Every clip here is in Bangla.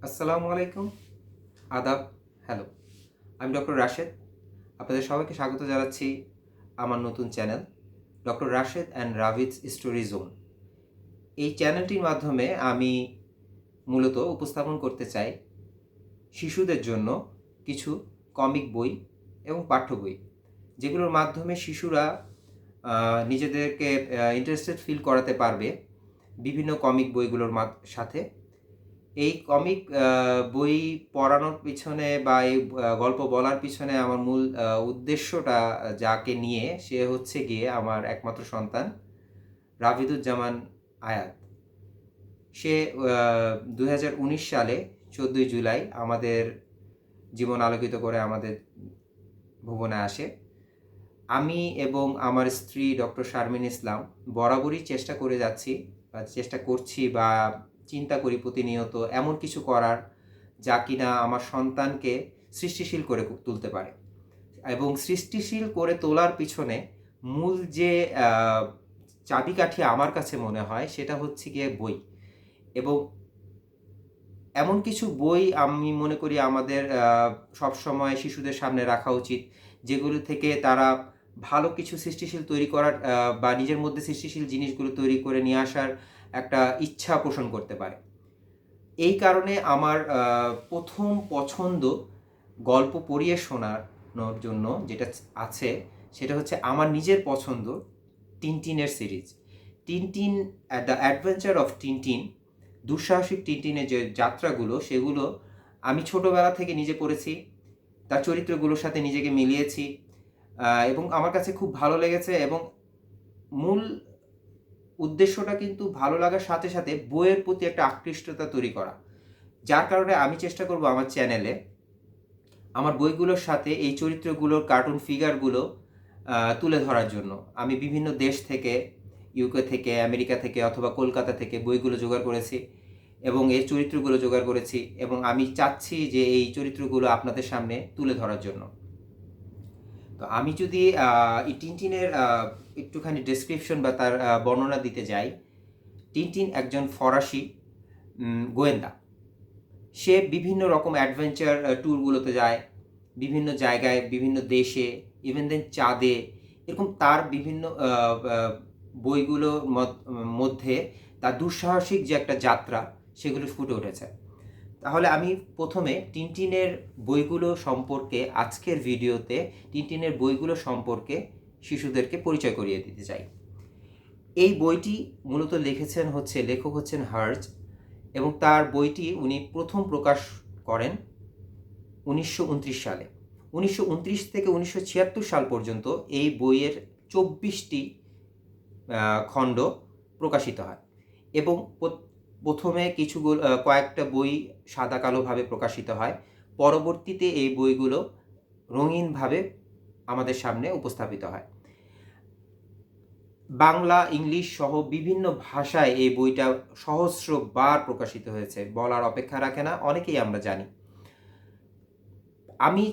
আসসালামু আলাইকুম, আদাব, হ্যালো। আমি ডক্টর রাশেদ। আপনাদের সবাইকে স্বাগত জানাচ্ছি আমার নতুন চ্যানেল ডক্টর রাশেদ অ্যান্ড রাভিডস স্টোরি জোন। এই চ্যানেলটির মাধ্যমে আমি মূলত উপস্থাপন করতে চাই শিশুদের জন্য কিছু কমিক বই এবং পাঠ্য বই, যেগুলোর মাধ্যমে শিশুরা নিজেদেরকে ইন্টারেস্টেড ফিল করাতে পারবে বিভিন্ন কমিক বইগুলোর সাথে। এই কমিক বই পড়ানোর পিছনে বা এই গল্প বলার পিছনে আমার মূল উদ্দেশ্যটা যাকে নিয়ে সে হচ্ছে গিয়ে আমার একমাত্র সন্তান রাভিদুজ্জামান আয়াত। সে 2019 সালে 14ই জুলাই আমাদের জীবন আলোকিত করে আমাদের ভুবনে আসে। আমি এবং আমার স্ত্রী ডক্টর শারমিন ইসলাম বরাবরই চেষ্টা করে যাচ্ছি বা চেষ্টা করছি বা চিন্তা করি প্রতিনিয়ত এমন কিছু করার যা কিনা আমার সন্তানকে সৃষ্টিশীল করে তুলতে পারে। এবং সৃষ্টিশীল করে তোলার পিছনে মূল যে চাবিকাঠি আমার কাছে মনে হয় সেটা হচ্ছে গিয়ে বই। এবং এমন কিছু বই আমি মনে করি আমাদের সবসময় শিশুদের সামনে রাখা উচিত, যেগুলো থেকে তারা ভালো কিছু সৃষ্টিশীল তৈরি করার বা নিজের মধ্যে সৃষ্টিশীল জিনিসগুলো তৈরি করে নিয়ে আসার একটা ইচ্ছা পোষণ করতে পারে। এই কারণে আমার প্রথম পছন্দ গল্প পড়িয়ে শোনানোর জন্য যেটা আছে সেটা হচ্ছে আমার নিজের পছন্দ টিনটিনের series. Tintin, the adventure of Tintin, দুঃসাহসিক টিনটিনের যে যাত্রাগুলো সেগুলো আমি ছোটোবেলা থেকে নিজে পড়েছি, তার চরিত্রগুলোর সাথে নিজেকে মিলিয়েছি এবং আমার কাছে খুব ভালো লেগেছে। এবং মূল উদ্দেশ্যটা কিন্তু ভালো লাগার সাথে সাথে বইয়ের প্রতি একটা আকৃষ্টতা তৈরি করা, যার কারণে আমি চেষ্টা করব আমার চ্যানেলে আমার বইগুলোর সাথে এই চরিত্রগুলোর কার্টুন ফিগারগুলো তুলে ধরার জন্য। আমি বিভিন্ন দেশ থেকে, ইউকে থেকে, আমেরিকা থেকে অথবা কলকাতা থেকে বইগুলো জোগাড় করেছি এবং এই চরিত্রগুলো জোগাড় করেছি এবং আমি চাচ্ছি যে এই চরিত্রগুলো আপনাদের সামনে তুলে ধরার জন্য। তো আমি যদি এই টিনটিনের একটুখানি ডেসক্রিপশন বা তার বর্ণনা দিতে যাই, টিনটিন একজন ফরাসি গোয়েন্দা। সে বিভিন্ন রকম অ্যাডভেঞ্চার ট্যুরগুলোতে যায়, বিভিন্ন জায়গায়, বিভিন্ন দেশে, ইভেন দেন চাঁদে। এরকম তার বিভিন্ন বইগুলোর মধ্যে তার দুঃসাহসিক যে একটা যাত্রা সেগুলো ফুটে উঠেছে। তাহলে আমি প্রথমে টিনটিনের বইগুলো সম্পর্কে আজকের ভিডিওতে টিনটিনের বইগুলো সম্পর্কে শিশুদেরকে পরিচয় করিয়ে দিতে চাই। এই বইটি মূলত লেখক হচ্ছেন হার্জ, এবং তার বইটি উনি প্রথম প্রকাশ করেন 1929 সালে। 1929 থেকে 1976 সাল পর্যন্ত এই বইয়ের 24টি খণ্ড প্রকাশিত হয় এবং প্রথমে কয়েকটা বই সাদা কালোভাবে প্রকাশিত হয়। পরবর্তীতে এই বইগুলো রঙিনভাবে আমাদের সামনে উপস্থাপিত হয়। বাংলা, ইংলিশ সহ বিভিন্ন ভাষায় এই বইটা সহস্রবার প্রকাশিত হয়েছে, বলার অপেক্ষা রাখে না, অনেকেই আমরা জানি। আমি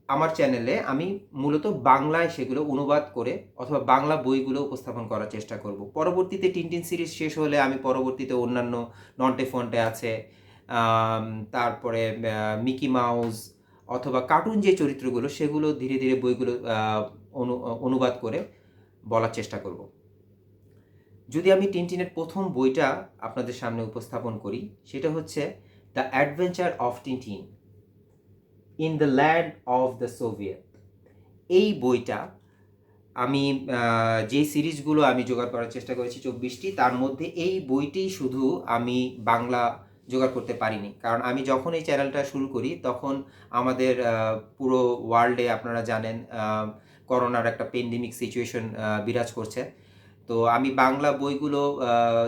আমার চ্যানেলে আমি মূলত বাংলায় সেগুলো অনুবাদ করে অথবা বাংলা বইগুলো উপস্থাপন করার চেষ্টা করব। পরবর্তীতে টিনটিন সিরিজ শেষ হলে আমি পরবর্তীতে অন্যান্য নন্টে ফন্টে আছে, তারপরে মিকি মাউস অথবা কার্টুন যে চরিত্রগুলো সেগুলো ধীরে ধীরে বইগুলো অনুবাদ করে বলার চেষ্টা করব। যদি আমি টিনটিনের প্রথম বইটা আপনাদের সামনে উপস্থাপন করি, সেটা হচ্ছে the adventure of Tintin in the land of the Soviet. এই বইটা আমি যে সিরিজগুলো আমি জোগাড় করার চেষ্টা করেছি 24টি, তার মধ্যে এই বইটি শুধু আমি বাংলা জোগাড় করতে পারিনি, কারণ আমি যখন এই চ্যানেলটা শুরু করি তখন আমাদের পুরো ওয়ার্ল্ডে আপনারা জানেন করোনার একটা পেন্ডেমিক সিচুয়েশন বিরাজ করছে। তো আমি বাংলা বইগুলো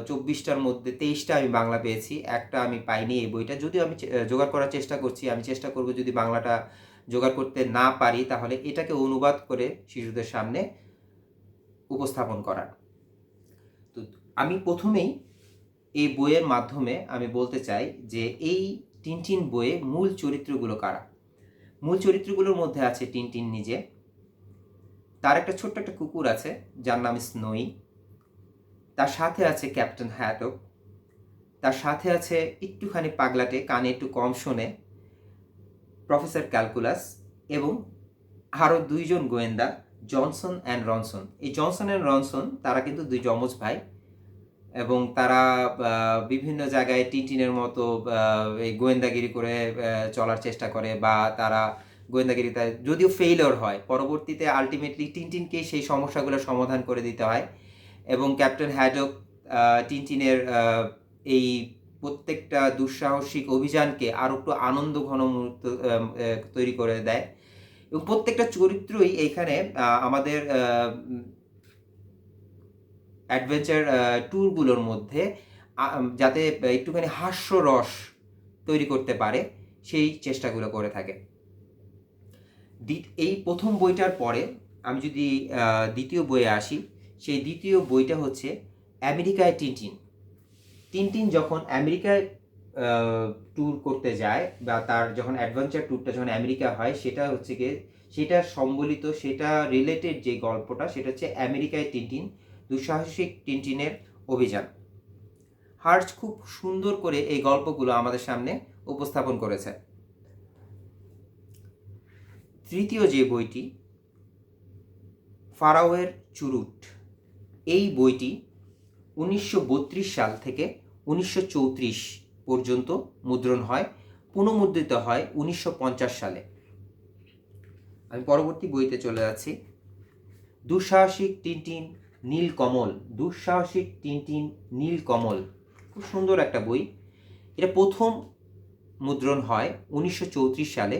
24টার মধ্যে 23টা আমি বাংলা পেয়েছি, একটা আমি পাইনি এই বইটা। যদিও আমি জোগাড় করার চেষ্টা করছি, আমি চেষ্টা করব যদি বাংলাটা জোগাড় করতে না পারি তাহলে এটাকে অনুবাদ করে শিশুদের সামনে উপস্থাপন করার। তো আমি প্রথমেই এই বইয়ের মাধ্যমে আমি বলতে চাই যে এই টিনটিন বইয়ে মূল চরিত্রগুলো কারা। মূল চরিত্রগুলোর মধ্যে আছে টিনটিন নিজে, তার একটা ছোট্ট একটা কুকুর আছে যার নাম স্নোই, তার সাথে আছে ক্যাপ্টেন হ্যাডক, তার সাথে আছে একটুখানি পাগলাটে, কানে একটু কম শোনে, প্রফেসর ক্যালকুলাস, এবং আরও দুইজন গোয়েন্দা, জনসন অ্যান্ড রনসন। এই জনসন অ্যান্ড রনসন তারা কিন্তু দুই যমজ ভাই, এবং তারা বিভিন্ন জায়গায় টিনটিনের মতো এই গোয়েন্দাগিরি করে চলার চেষ্টা করে, বা তারা গোয়েন্দাগিরিতে যদিও ফেইলিওর হয়, পরবর্তীতে আলটিমেটলি টিনটিনকেই সেই সমস্যাগুলোর সমাধান করে দিতে হয়। এবং ক্যাপ্টেন হ্যাডক টিনটিনের এই প্রত্যেকটা দুঃসাহসিক অভিযানকে আরও একটু আনন্দ ঘন মুহূর্ত তৈরি করে দেয়। এবং প্রত্যেকটা চরিত্রই এইখানে আমাদের অ্যাডভেঞ্চার ট্যুরগুলোর মধ্যে যাতে একটুখানি হাস্যরস তৈরি করতে পারে সেই চেষ্টাগুলো করে থাকে। এই প্রথম বইটার পরে আমি যদি দ্বিতীয় বইয়ে আসি, সেই দ্বিতীয় বইটা হচ্ছে আমেরিকায় টিনটিন। টিনটিন যখন আমেরিকায় ট্যুর করতে যায়, বা তার যখন অ্যাডভেঞ্চার ট্যুরটা যখন আমেরিকা হয়, সেটা হচ্ছে গিয়ে সেটা সম্বলিত, সেটা রিলেটেড যে গল্পটা, সেটা হচ্ছে আমেরিকায় টিনটিন, দুঃসাহসিক টিনটিনের অভিযান। হার্জ খুব সুন্দর করে এই গল্পগুলো আমাদের সামনে উপস্থাপন করেছে। তৃতীয় যে বইটি, ফারাওয়ের চুরুট, এই বইটি 1932 সাল থেকে 1934 পর্যন্ত মুদ্রণ হয়, পুনঃমুদ্রিত হয় 1950 সালে। আমি পরবর্তী বইতে চলে যাচ্ছি। দুঃসাহসিক টিনটিন নীলকমল, দুঃসাহসিক টিনটিন নীলকমল, খুব সুন্দর একটা বই। এটা প্রথম মুদ্রণ হয় 1934 সালে,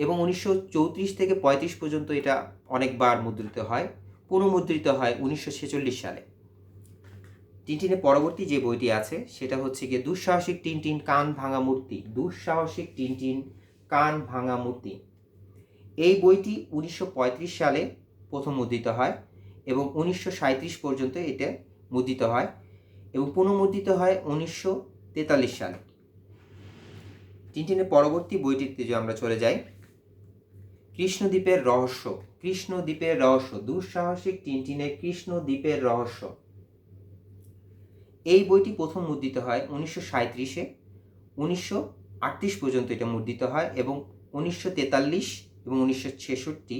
এবং 1934 থেকে 35 পর্যন্ত এটা অনেকবার মুদ্রিত হয়, পুনঃমুদ্রিত হয় 1946 সালে। টিনটিনের পরবর্তী যে বইটি আছে সেটা হচ্ছে গিয়ে দুঃসাহসিক টিনটিন কান ভাঙা মূর্তি, দুঃসাহসিক টিনটিন কান ভাঙা মূর্তি। এই বইটি 1935 সালে প্রথম মুদ্রিত হয়, এবং 1937 পর্যন্ত এটা মুদ্রিত হয়, এবং পুনঃমুদ্রিত হয় 1943 সালে। টিনটিনের পরবর্তী বইটিতে যদি আমরা চলে যাই, কৃষ্ণদ্বীপের রহস্য, কৃষ্ণদ্বীপের রহস্য, দুঃসাহসিক টিনটিনের কৃষ্ণদ্বীপের রহস্য। এই বইটি প্রথম মুদ্রিত হয় 1937-এ, 1938 পর্যন্ত এটা মুদ্রিত হয়, এবং 1943 এবং 1966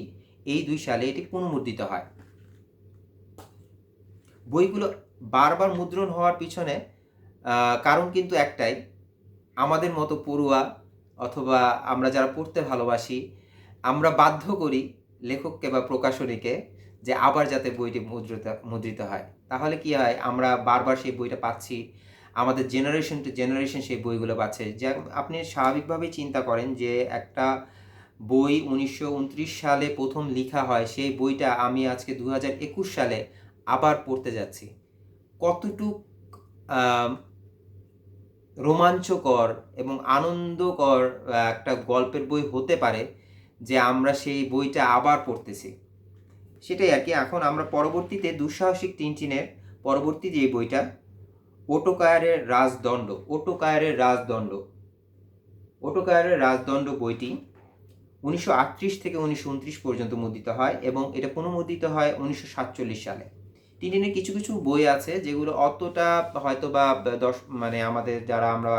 এই 2 সালে এটি পুনঃমুদ্রিত হয়। বইগুলো বারবার মুদ্রণ হওয়ার পিছনে কারণ কিন্তু একটাই, আমাদের মতো পড়ুয়া অথবা আমরা যারা পড়তে ভালোবাসি, আমরা বাধ্য করি লেখককে বা প্রকাশনীকে যে আবার যাতে বইটি মুদ্রিত হয়। তাহলে কি হয়, আমরা বারবার সেই বইটা পাচ্ছি, আমাদের জেনারেশন টু জেনারেশন সেই বইগুলো পাচ্ছে। যা আপনি স্বাভাবিকভাবেই চিন্তা করেন যে একটা বই 1929 সালে প্রথম লেখা হয়, সেই বইটা আমি আজকে 2021 সালে আবার পড়তে যাচ্ছি। কতটুক রোমাঞ্চকর এবং আনন্দকর একটা গল্পের বই হতে পারে যে আমরা সেই বইটা আবার পড়তেছি, সেটাই আর কি। এখন আমরা পরবর্তীতে দুঃসাহসিক টিনটিনের পরবর্তী যে বইটা, ওটোকায়ারের রাজদণ্ড, ওটোকায়ারের রাজদণ্ড, ওটোকায়ারের রাজদণ্ড বইটি 1938 থেকে 1929 পর্যন্ত মুদ্রিত হয়, এবং এটা পুনঃমুদ্রিত হয় 1947 সালে। টিনটিনের কিছু কিছু বই আছে যেগুলো অতটা হয়তো বা মানে আমাদের যারা আমরা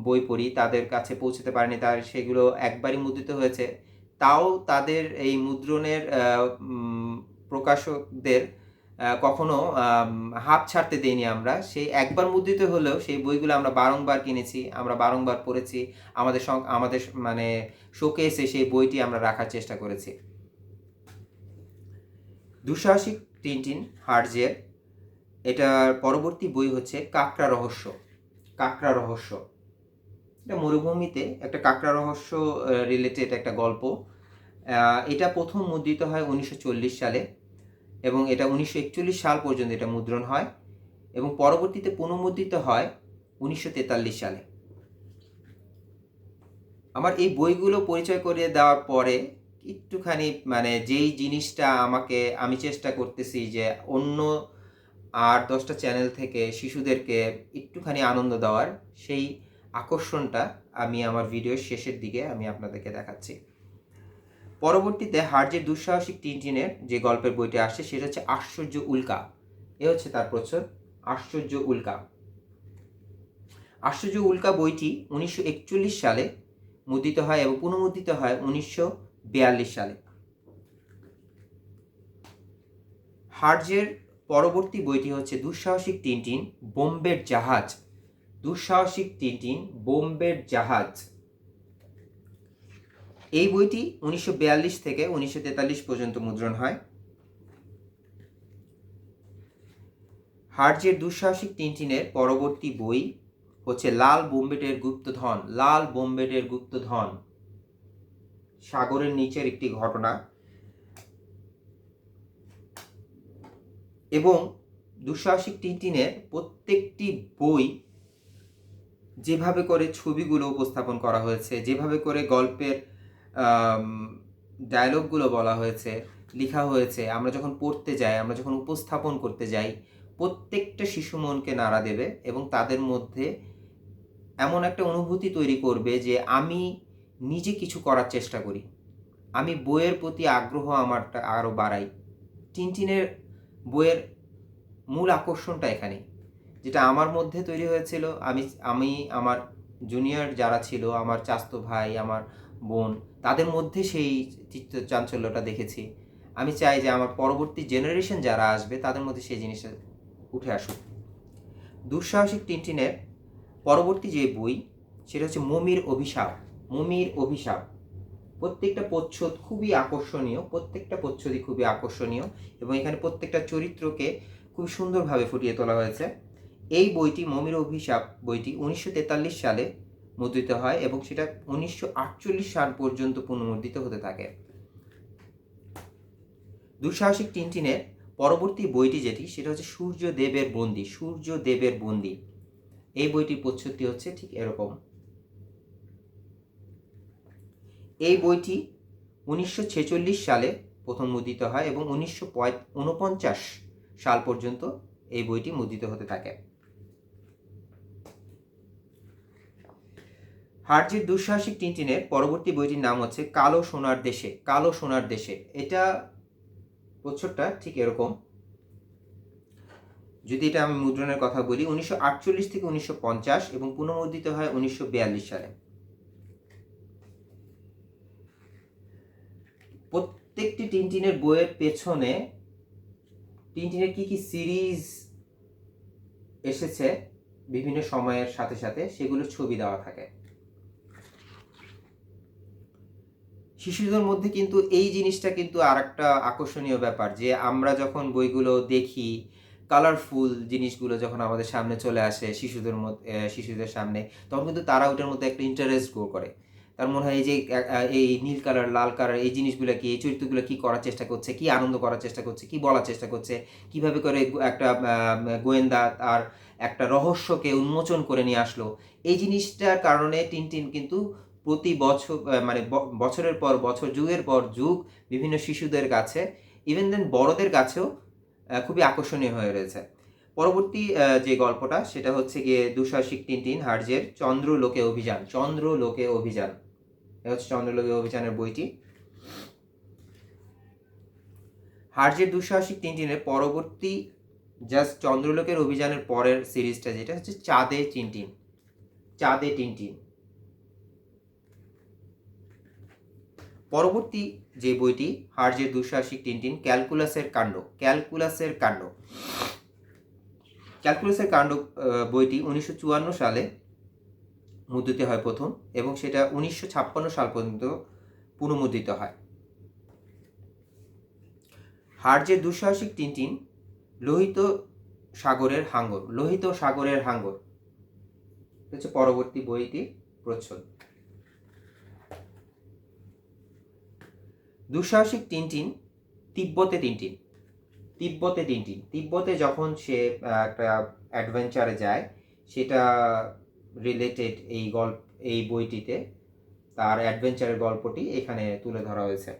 বই পড়ি তাদের কাছে পৌঁছতে পারেনি, তার সেগুলো একবারই মুদ্রিত হয়েছে। তাও তাদের এই মুদ্রণের প্রকাশকদের কখনো হাত ছাড়তে দেইনি আমরা। সেই একবার মুদ্রিত হলেও সেই বইগুলো আমরা বারংবার কিনেছি, আমরা বারংবার পড়েছি, আমাদের মানে শোকেসে সেই বইটি আমরা রাখার চেষ্টা করেছি। দুঃসাহসিক টিনটিন হার্জের এটার পরবর্তী বই হচ্ছে কাঁকড়া রহস্য, কাঁকড়া রহস্য। এটা মরুভূমিতে একটা কাঁকড়া রহস্য রিলেটেড একটা গল্প। এটা প্রথম মুদ্রিত হয় 1940 সালে, এবং এটা 1941 সাল পর্যন্ত এটা মুদ্রণ হয়, এবং পরবর্তীতে পুনঃমুদ্রিত হয় 1943 সালে। আমার এই বইগুলো পরিচয় করিয়ে দেওয়ার পরে একটুখানি মানে যেই জিনিসটা আমি চেষ্টা করতেছি যে অন্য 8-10টা চ্যানেল থেকে শিশুদেরকে একটুখানি আনন্দ দেওয়ার, সেই আকর্ষণটা আমি আমার ভিডিওর শেষের দিকে আমি আপনাদেরকে দেখাচ্ছি। পরবর্তীতে হার্জের দুঃসাহসিক টিনটিনের যে গল্পের বইটি আসছে সেটা হচ্ছে আশ্চর্য উল্কা। এ হচ্ছে তার প্রচ্ছদ, আশ্চর্য উল্কা। আশ্চর্য উল্কা বইটি 1941 সালে মুদ্রিত হয় এবং পুনঃমুদ্রিত হয় 1942 সালে। হার্জের পরবর্তী বইটি হচ্ছে দুঃসাহসিক টিনটিন বোম্বের জাহাজ। দুঃসাহসিক টিনটিন বোম্বের জাহাজ। এই বইটি 1942 থেকে 1943 পর্যন্ত মুদ্রণ হয়। হার্জের দুঃসাহসিক টিনটিনের পরবর্তী বই হচ্ছে লাল বোম্বেটের গুপ্তধন। লাল বোম্বেটের গুপ্তধন সাগরের নিচের একটি ঘটনা এবং দুঃসাহসিক টিনটিনের প্রত্যেকটি বই যেভাবে করে ছবিগুলো উপস্থাপন করা হয়েছে, যেভাবে করে গল্পের ডায়লগগুলো বলা হয়েছে, লেখা হয়েছে, আমরা যখন পড়তে যাই, আমরা যখন উপস্থাপন করতে যাই, প্রত্যেকটা শিশু মনকে নাড়া দেবে এবং তাদের মধ্যে এমন একটা অনুভূতি তৈরি করবে যে আমি নিজে কিছু করার চেষ্টা করি, আমি বইয়ের প্রতি আগ্রহ আমারটা আরও বাড়াই। টিনটিনের বইয়ের মূল আকর্ষণটা এখানে, যেটা আমার মধ্যে তৈরি হয়েছিল। আমি আমার জুনিয়র যারা ছিল, আমার চাচাতো ভাই, আমার বোন, তাদের মধ্যে সেই চিত্ত চাঞ্চল্যটা দেখেছি। আমি চাই যে আমার পরবর্তী জেনারেশন যারা আসবে তাদের মধ্যে সেই জিনিসটা উঠে আসুক। দুঃসাহসিক টিনটিনের পরবর্তী যে বই সেটা হচ্ছে মমির অভিশাপ। মমির অভিশাপ প্রত্যেকটা প্রচ্ছদ খুবই আকর্ষণীয়, প্রত্যেকটা প্রচ্ছদই খুবই আকর্ষণীয় এবং এখানে প্রত্যেকটা চরিত্রকে খুব সুন্দরভাবে ফুটিয়ে তোলা হয়েছে। এই বইটি মমির অভিশাপ বইটি 1943 সালে মুদ্রিত হয় এবং সেটা 1948 সাল পর্যন্ত পুনর্মুদ্রিত হতে থাকে। দুঃসাহসিক টিনটিনের পরবর্তী বইটি যেটি সেটা হচ্ছে সূর্যদেবের বন্দী। সূর্যদেবের বন্দী এই বইটির প্রচ্ছদটি হচ্ছে ঠিক এরকম। এই বইটি 1946 সালে প্রথম মুদ্রিত হয় এবং 1949 সাল পর্যন্ত এই বইটি মুদ্রিত হতে থাকে। হার্জের দুঃসাহসিক টিনটিনের পরবর্তী বইটির নাম হচ্ছে কালো সোনার দেশে। কালো সোনার দেশে এটা প্রচ্ছদটা ঠিক এরকম। যদি এটা আমি মুদ্রণের কথা বলি, 1948 থেকে 1950 এবং পুনঃমুদ্রিত হয় 1942 সালে। প্রত্যেকটি টিনটিনের বইয়ের পেছনে টিনটিনের কি কি সিরিজ এসেছে বিভিন্ন সময়ের সাথে সাথে সেগুলোর ছবি দেওয়া থাকে। শিশুদের মধ্যে কিন্তু এই জিনিসটা কিন্তু আর একটা আকর্ষণীয় ব্যাপার যে আমরা যখন বইগুলো দেখি, কালারফুল জিনিসগুলো যখন আমাদের সামনে চলে আসে শিশুদের সামনে, তখন কিন্তু তারা ওটার মধ্যে একটা ইন্টারেস্ট গ্রো করে। তার মনে হয় এই যে এই নীল কালার, লাল কালার, এই জিনিসগুলো কি, এই চরিত্রগুলো কি করার চেষ্টা করছে, কি আনন্দ করার চেষ্টা করছে, কি বলার চেষ্টা করছে, কিভাবে করে একটা গোয়েন্দা তার একটা রহস্যকে উন্মোচন করে নিয়ে আসলো। এই জিনিসটার কারণে টিনটিন কিন্তু প্রতি বছর মানে বছরের পর বছর, যুগের পর যুগ বিভিন্ন শিশুদের কাছে, ইভেন দেন বড়দের কাছেও খুবই আকর্ষণীয় হয়ে রয়েছে। পরবর্তী যে গল্পটা সেটা হচ্ছে গিয়ে দুঃসাহসিক টিনটিন হার্জের চন্দ্রলোকে অভিযান। চন্দ্রলোকে অভিযান, এটা হচ্ছে চন্দ্রলোকে অভিযানের বইটি। হার্জের দুঃসাহসিক টিনটিনের পরবর্তী জাস্ট চন্দ্রলোকের অভিযানের পরের সিরিজটা যেটা হচ্ছে চাঁদে টিনটিন। চাঁদে টিনটিন পরবর্তী যে বইটি হার্জের দুঃসাহসিক টিনটিন ক্যালকুলাসের কাণ্ড। ক্যালকুলাসের কাণ্ড। ক্যালকুলাসের কাণ্ড বইটি 1954 সালে মুদ্রিত হয় প্রথম এবং সেটা 1956 সাল পর্যন্ত পুনঃমুদ্রিত হয়। হার্জের দুঃসাহসিক টিনটিন লোহিত সাগরের হাঙ্গর। লোহিত সাগরের হাঙ্গর হচ্ছে পরবর্তী বইটির প্রচ্ছদ। দুঃসাহসিক টিনটিন তিব্বতে টিনটিন। তিব্বতে টিনটিন তিব্বতে যখন সে একটা অ্যাডভেঞ্চারে যায় সেটা রিলেটেড এই বইটিতে তার অ্যাডভেঞ্চারের গল্পটি এখানে তুলে ধরা হয়েছে।